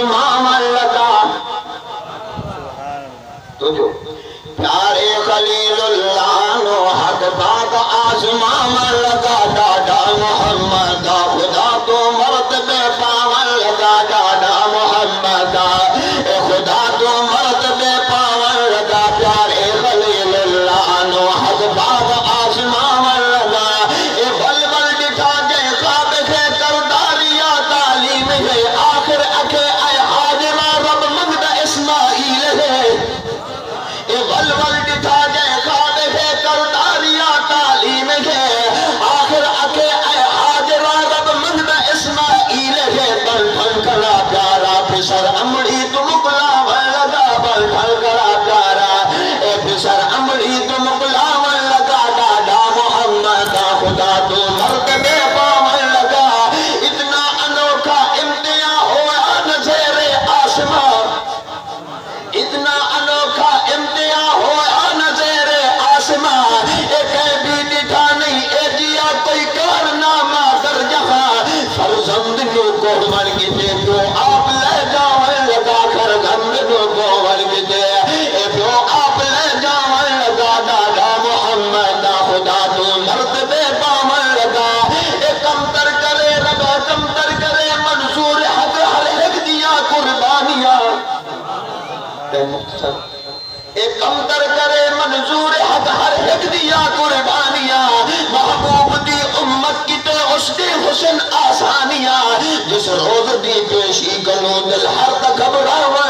آسمان لگا تو جو پیارے خلیل اللہ نو حق بات آسمان لگا ڈاڈا محمد خدا تو مرتبے پاون لگا ڈاڈا محمد خدا تو مرتبے پاون لگا پیارے خلیل اللہ نو حق بات آسمان لگا اے بل بل دکھا گئے خواب سے کرداریا تعلیم ہے آخر اکھے اے حاجرہ رب مگد اسماعیل ہے اے بل بل دکھا گئے خواب سے کرداریا تعلیم ہے آخر اکھے اے حاجرہ رب مگد اسماعیل ہے بل بل کلا پیارا پسر امڑی تو مکلا لگا بل بل کلا پیارا اے پسر امڑی تو مکلا لگا ڈاڈا محمد خدا تو مرتبے پاون لگا اتنا انوکھا امتیاں ہوا نظر آسمان اتنا انوکھا امتیاں ہوا نظر آسمان ایک بھی دکھا نہیں اے جیا کوئی کارنامہ در جہاں فرزند نو کو من کی دے تو آپ لے جاؤں لگا کر گند نو کو من کی دے اے تو آپ لے جاؤں لگا ڈاڈا محمد خدا تو مرتبے پاون لگا اے کم تر کرے رب کم تر کرے منصور حق ہر ایک دیا قربانیاں اے مختصر اے کم تر کرے منظور حق ہر ایک دیا قربانیاں محبوب دی امت کی تے اس دی حسن آسانیاں جس روز دی پیشی کنو دل ہر تک گھبراوا